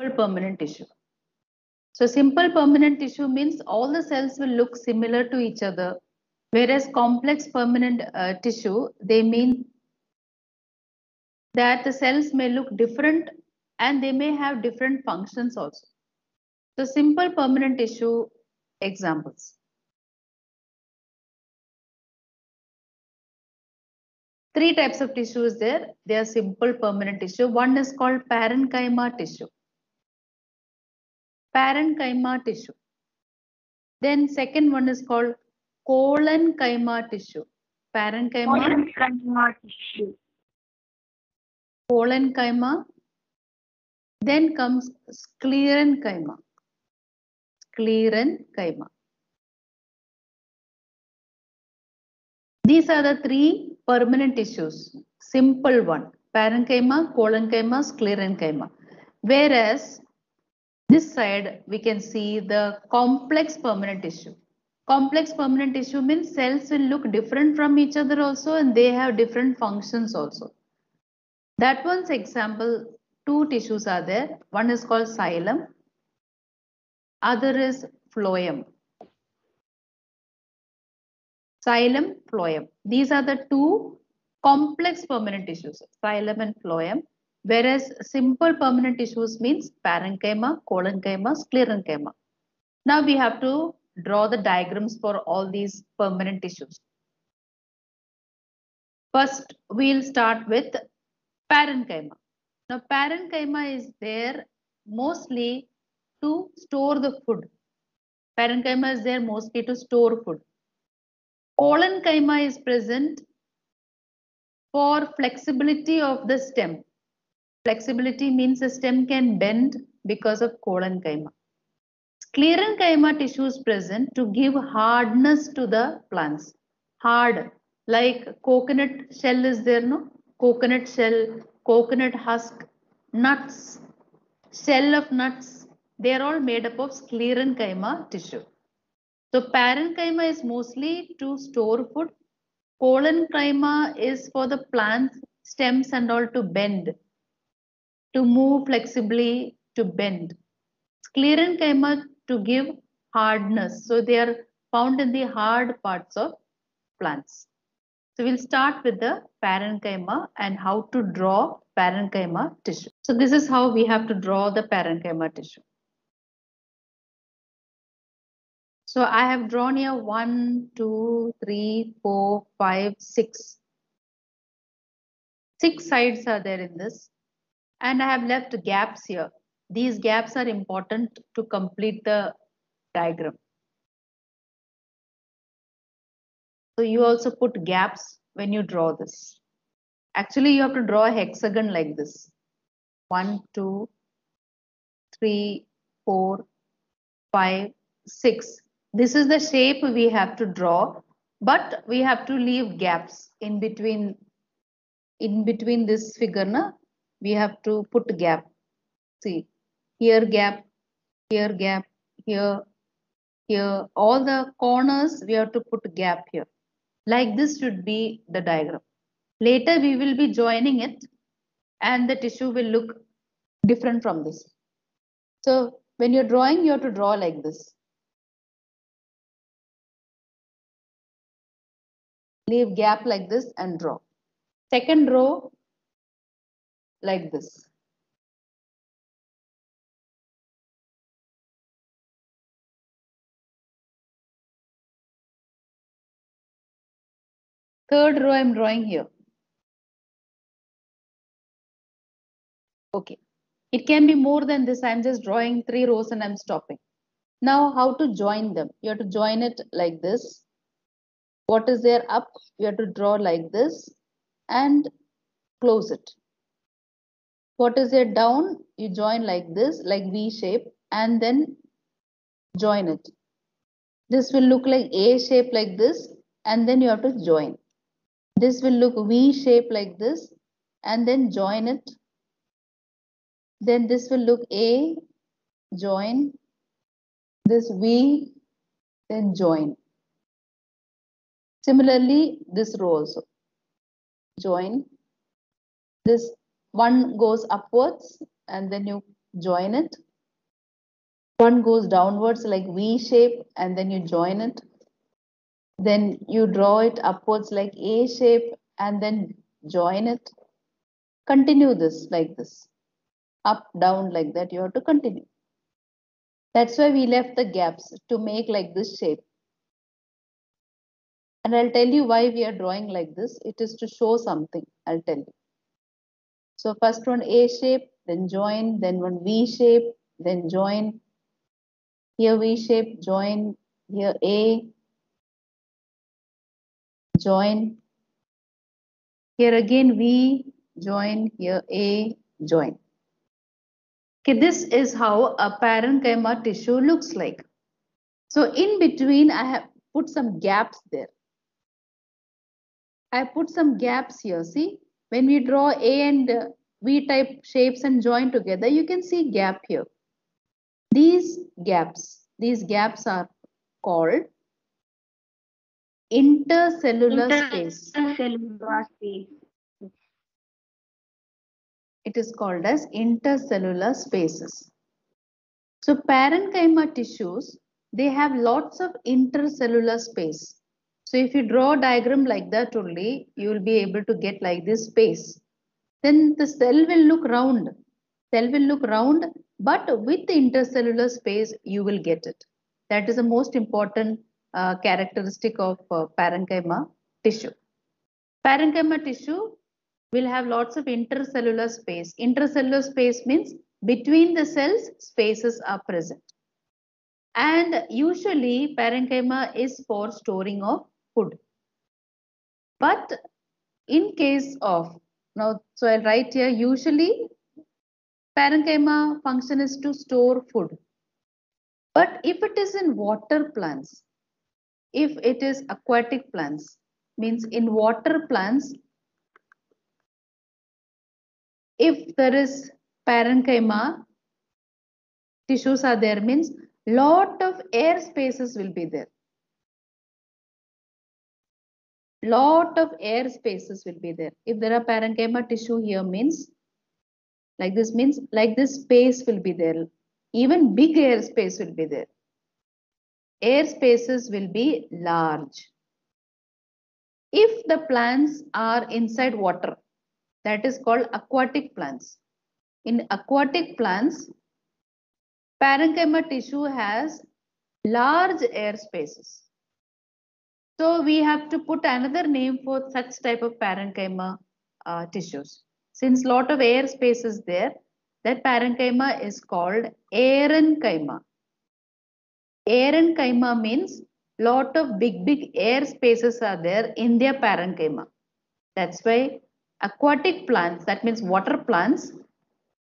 permanent tissue. So simple permanent tissue means all the cells will look similar to each other, whereas complex permanent tissue, they mean that the cells may look different and they may have different functions also. So simple permanent tissue examples. Three types of tissue is there. They are simple permanent tissue. One is called parenchyma tissue. Parenchyma tissue. Then second one is called collenchyma tissue. Parenchyma tissue. Collenchyma. Then comes sclerenchyma. Sclerenchyma. These are the three permanent tissues. Simple one. Parenchyma, collenchyma, sclerenchyma. Whereas this side we can see the complex permanent tissue. Complex permanent tissue means cells will look different from each other also and they have different functions also. That one's example, two tissues are there. One is called xylem, other is phloem. Xylem, phloem. These are the two complex permanent tissues, xylem and phloem. Whereas simple permanent tissues means parenchyma, collenchyma, sclerenchyma. Now we have to draw the diagrams for all these permanent tissues. First, we'll start with parenchyma. Now, parenchyma is there mostly to store the food. Parenchyma is there mostly to store food. Collenchyma is present for flexibility of the stem. Flexibility means the stem can bend because of collenchyma. Sclerenchyma tissue is present to give hardness to the plants. Hard, like coconut shell is there, no? Coconut shell, coconut husk, nuts, shell of nuts, they are all made up of sclerenchyma tissue. So parenchyma is mostly to store food. Collenchyma is for the plant stems and all to bend, to move flexibly, to bend. Sclerenchyma to give hardness. So they are found in the hard parts of plants. So we'll start with the parenchyma and how to draw parenchyma tissue. So this is how we have to draw the parenchyma tissue. So I have drawn here 1, 2, 3, 4, 5, 6. 6 sides are there in this. And I have left gaps here. These gaps are important to complete the diagram. So you also put gaps when you draw this. Actually, you have to draw a hexagon like this. 1, 2, 3, 4, 5, 6. This is the shape we have to draw, but we have to leave gaps in between this figure. Na? We have to put gap. See, here gap, here gap, here, here. All the corners we have to put gap here. Like this should be the diagram. Later we will be joining it and the tissue will look different from this. So when you're drawing, you have to draw like this. Leave gap like this and draw. Second row like this. Third row I'm drawing here. Okay. It can be more than this. I'm just drawing 3 rows and I'm stopping. Now how to join them? You have to join it like this. What is there up? You have to draw like this and close it. What is there down? You join like this, like V shape, and then join it. This will look like A shape like this, and then you have to join. This will look V shape like this, and then join it. Then this will look A, join. This V, then join. Similarly, this row also. Join. This one goes upwards, and then you join it. One goes downwards like V shape and then you join it. Then you draw it upwards like A shape and then join it. Continue this like this. Up, down like that. You have to continue. That's why we left the gaps to make like this shape. And I'll tell you why we are drawing like this. It is to show something. I'll tell you. So first one A shape, then join, then one V shape, then join. Here V shape, join. Here A, join. Here again V, join. Here A, join. Okay, this is how a parenchyma tissue looks like. So in between, I have put some gaps there. I put some gaps here. See, when we draw A and V type shapes and join together, you can see gap here. These gaps are called intercellular space. Intercellular space. It is called as intercellular spaces. So parenchyma tissues, they have lots of intercellular space. So if you draw a diagram like that only, you will be able to get like this space. Then the cell will look round. Cell will look round, but with the intercellular space, you will get it. That is the most important characteristic of parenchyma tissue. Parenchyma tissue will have lots of intercellular space. Intercellular space means between the cells, spaces are present. And usually parenchyma is for storing of food. But in case of, now, so I'll write here, usually parenchyma function is to store food. But if it is in water plants, if it is aquatic plants, means in water plants, if there is parenchyma tissues are there, means lot of air spaces will be there. Lot of air spaces will be there. If there are parenchyma tissue here means like this space will be there. Even big air space will be there. Air spaces will be large. If the plants are inside water, that is called aquatic plants. In aquatic plants, parenchyma tissue has large air spaces. So we have to put another name for such type of parenchyma tissues. Since lot of air space is there, that parenchyma is called aerenchyma. Aerenchyma means lot of big air spaces are there in their parenchyma. That's why aquatic plants, that means water plants,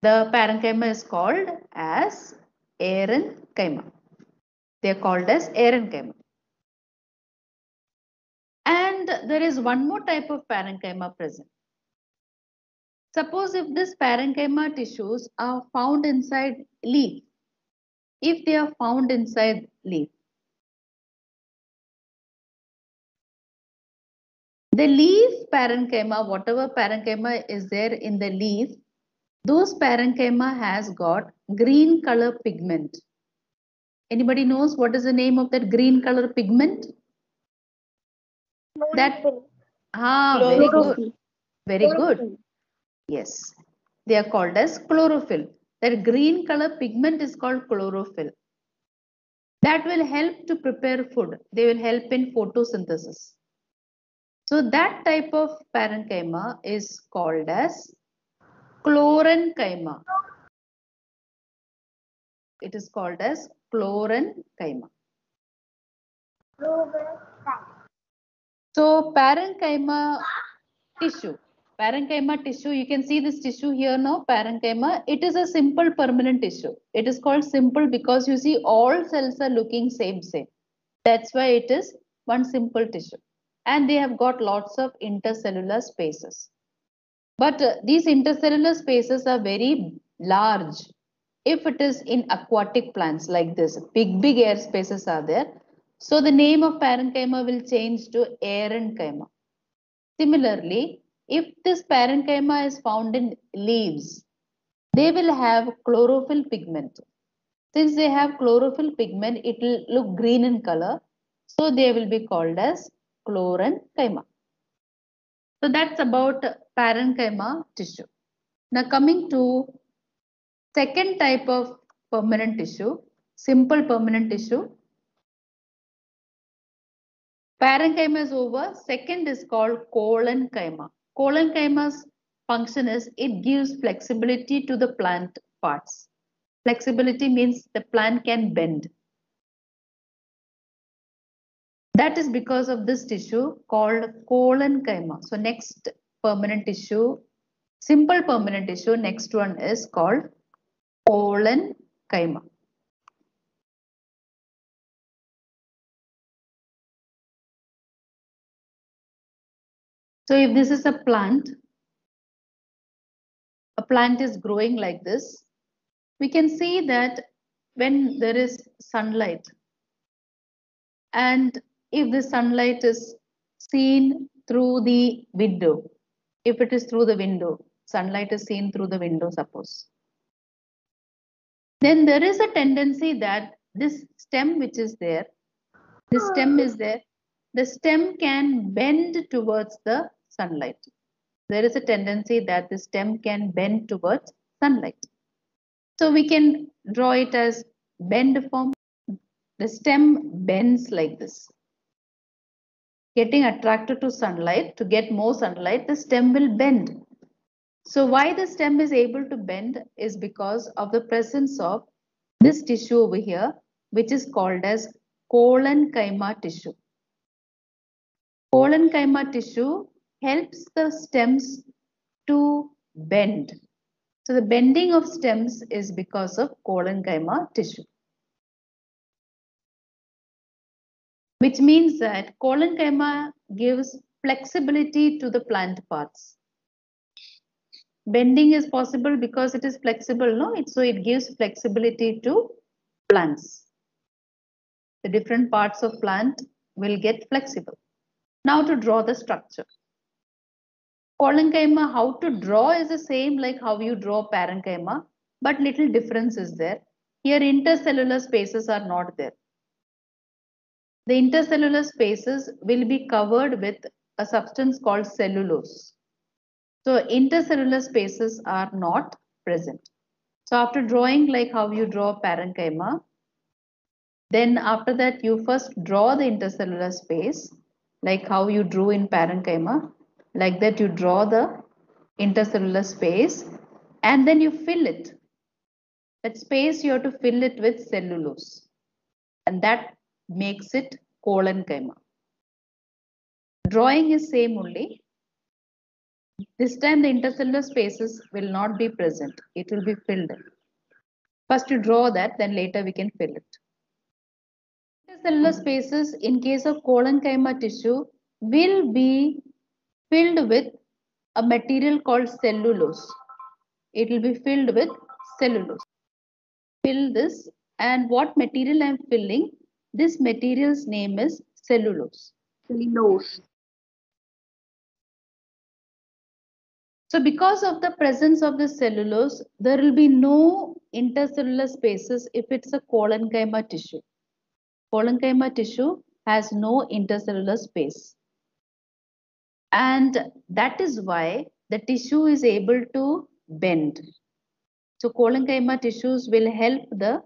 the parenchyma is called as aerenchyma. They are called as aerenchyma. And there is one more type of parenchyma present. Suppose if this parenchyma tissues are found inside leaf, if they are found inside leaf, the leaf parenchyma, whatever parenchyma is there in the leaf, those parenchyma has got green color pigment. Anybody knows what is the name of that green color pigment? That very good. Very good. Yes. They are called as chlorophyll. That green color pigment is called chlorophyll. That will help to prepare food. They will help in photosynthesis. So that type of parenchyma is called as chlorenchyma. It is called as chlorenchyma. So parenchyma tissue. Parenchyma tissue, you can see this tissue here now, parenchyma. It is a simple permanent tissue. It is called simple because you see all cells are looking same. That's why it is one simple tissue. And they have got lots of intercellular spaces. But these intercellular spaces are very large. If it is in aquatic plants like this, big air spaces are there. So the name of parenchyma will change to aerenchyma. Similarly, if this parenchyma is found in leaves, they will have chlorophyll pigment. Since they have chlorophyll pigment, it will look green in color. So they will be called as chlorenchyma. So that's about parenchyma tissue. Now coming to second type of permanent tissue, simple permanent tissue. Parenchyma is over. Second is called collenchyma. Collenchyma's function is it gives flexibility to the plant parts. Flexibility means the plant can bend. That is because of this tissue called collenchyma. So next permanent tissue, simple permanent tissue, next one is called collenchyma. So if this is a plant is growing like this, we can see that when there is sunlight, and if the sunlight is seen through the window, if it is through the window, sunlight is seen through the window, suppose, then there is a tendency that this stem which is there, this stem is there, the stem can bend towards the sunlight. There is a tendency that the stem can bend towards sunlight. So we can draw it as bend form. The stem bends like this. Getting attracted to sunlight, to get more sunlight, the stem will bend. So why the stem is able to bend is because of the presence of this tissue over here, which is called as collenchyma tissue. Collenchyma tissue helps the stems to bend. So the bending of stems is because of collenchyma tissue. Which means that collenchyma gives flexibility to the plant parts. Bending is possible because it is flexible, no? So it gives flexibility to plants. The different parts of plant will get flexible. Now to draw the structure. Collenchyma, how to draw is the same like how you draw parenchyma, but little difference is there. Here intercellular spaces are not there. The intercellular spaces will be covered with a substance called cellulose. So intercellular spaces are not present. So after drawing like how you draw parenchyma, then after that you first draw the intercellular space like how you drew in parenchyma. Like that you draw the intercellular space and then you fill it. That space you have to fill it with cellulose, and that makes it collenchyma. Drawing is same only. This time the intercellular spaces will not be present. It will be filled. First you draw that, then later we can fill it. Intercellular spaces in case of collenchyma tissue will be filled with a material called cellulose. It will be filled with cellulose. Fill this, and what material I am filling? This material's name is cellulose. Cellulose. So because of the presence of the cellulose, there will be no intercellular spaces if it's a collenchyma tissue. Collenchyma tissue has no intercellular space. And that is why the tissue is able to bend. So collenchyma tissues will help the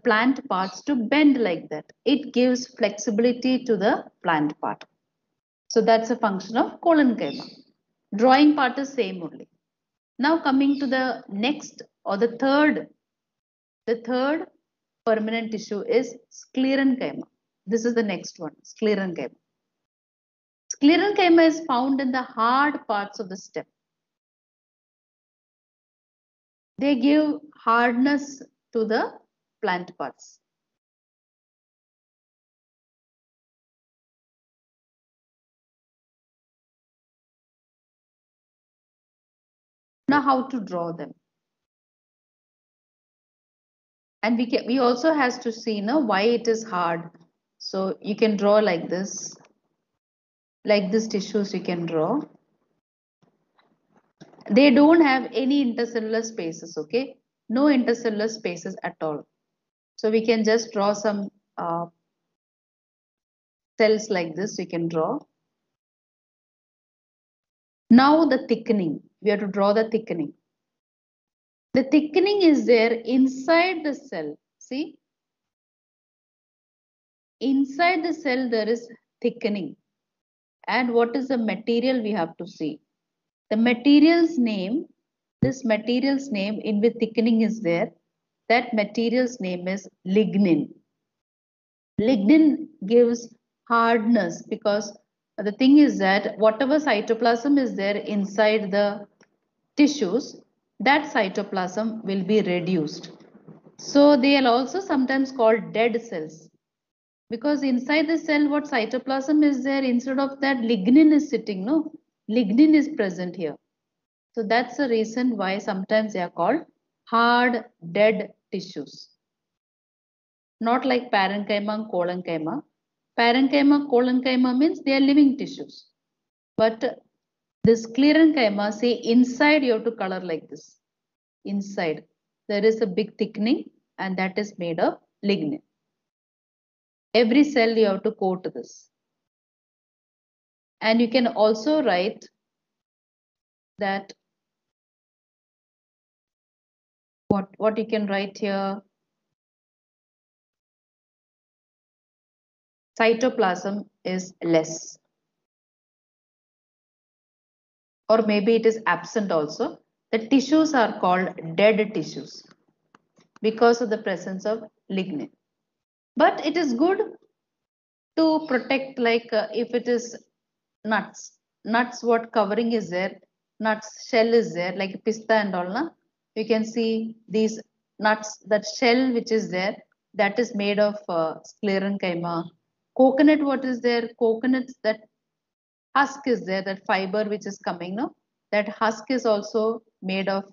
plant parts to bend like that. It gives flexibility to the plant part. So that's a function of collenchyma. Drawing part is same only. Now coming to the next or the third permanent tissue is sclerenchyma. This is the next one, sclerenchyma. Sclerenchyma is found in the hard parts of the stem. They give hardness to the plant parts. Now how to draw them? And we also has to see why it is hard. So you can draw like this tissues you can draw. They don't have any intercellular spaces, okay? No intercellular spaces at all. So we can just draw some cells like this, we can draw. Now the thickening, we have to draw the thickening. The thickening is there inside the cell, see? Inside the cell there is thickening. And what is the material we have to see? The material's name, this material's name in which thickening is there, that material's name is lignin. Lignin gives hardness because the thing is that whatever cytoplasm is there inside the tissues, that cytoplasm will be reduced. So they are also sometimes called dead cells because inside the cell what cytoplasm is there, instead of that lignin is sitting, no, lignin is present here. So that's the reason why sometimes they are called hard dead tissues. Not like parenchyma and collenchyma. Parenchyma, collenchyma means they are living tissues. But this sclerenchyma, see inside you have to color like this. Inside there is a big thickening and that is made of lignin. Every cell you have to coat this. And you can also write that what you can write here, cytoplasm is less, or maybe it is absent also. The tissues are called dead tissues because of the presence of lignin. But it is good to protect, like if it is nuts, what covering is there, nuts shell is there, like pista and all, na? You can see these nuts, that shell which is there, that is made of sclerenchyma. Coconut, what is there? Coconuts, that husk is there, that fiber which is coming, no? That husk is also made of,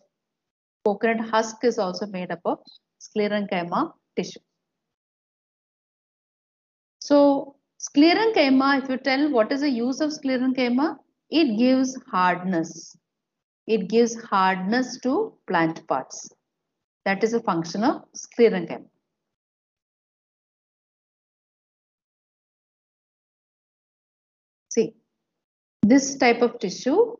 coconut husk is also made up of sclerenchyma tissue. So sclerenchyma, if you tell what is the use of sclerenchyma, it gives hardness. It gives hardness to plant parts. That is a function of sclerenchyma. See, this type of tissue,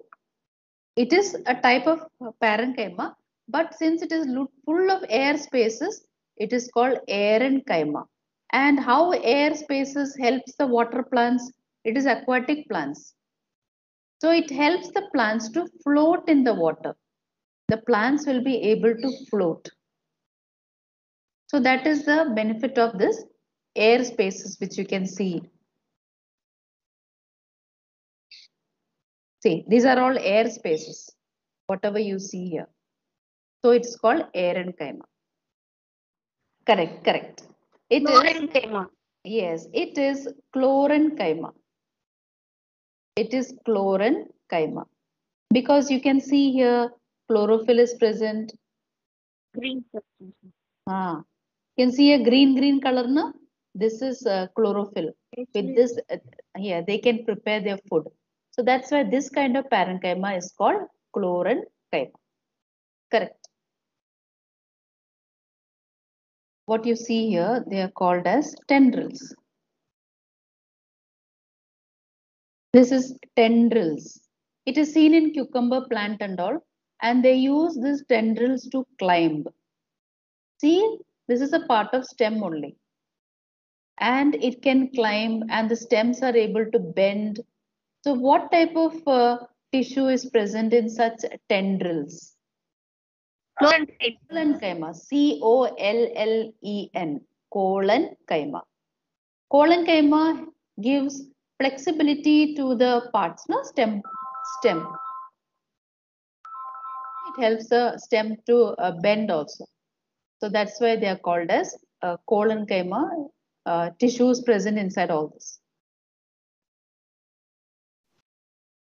it is a type of parenchyma, but since it is full of air spaces, it is called aerenchyma. And how air spaces helps the water plants? It is aquatic plants. So it helps the plants to float in the water. The plants will be able to float. So that is the benefit of this air spaces which you can see. See, these are all air spaces, whatever you see here. So it's called aerenchyma. Correct, correct. It is, yes, it is chlorenchyma. It is chlorenchyma. Because you can see here, chlorophyll is present. Green substance. You can see a green color, no? This is chlorophyll. With this, here they can prepare their food. So that's why this kind of parenchyma is called chlorenchyma. Correct. What you see here, they are called as tendrils. This is tendrils. It is seen in cucumber plant and all, and they use these tendrils to climb. See, this is a part of stem only. And it can climb and the stems are able to bend. So what type of tissue is present in such tendrils? Collenchyma, C-O-L-L-E-N, collenchyma. Collenchyma gives flexibility to the parts, no? Stem. It helps the stem to bend also. So that's why they are called as collenchyma tissues present inside all this.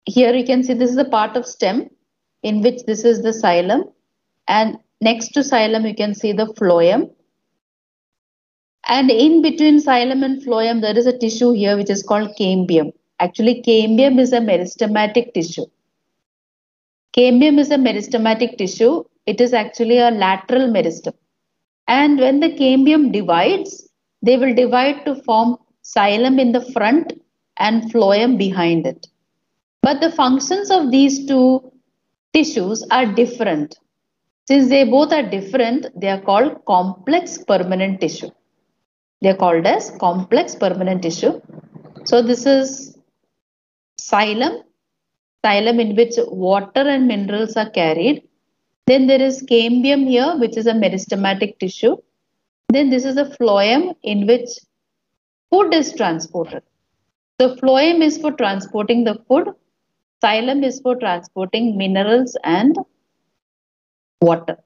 Here you can see this is a part of stem in which this is the xylem, and next to xylem you can see the phloem, and in between xylem and phloem there is a tissue here which is called cambium. Actually cambium is a meristematic tissue. Cambium is a meristematic tissue. It is actually a lateral meristem. And when the cambium divides, they will divide to form xylem in the front and phloem behind it. But the functions of these two tissues are different. Since they both are different, they are called complex permanent tissue. They are called as complex permanent tissue. So this is xylem, xylem in which water and minerals are carried. Then there is cambium here, which is a meristematic tissue. Then this is a phloem in which food is transported. The phloem is for transporting the food. Xylem is for transporting minerals and water.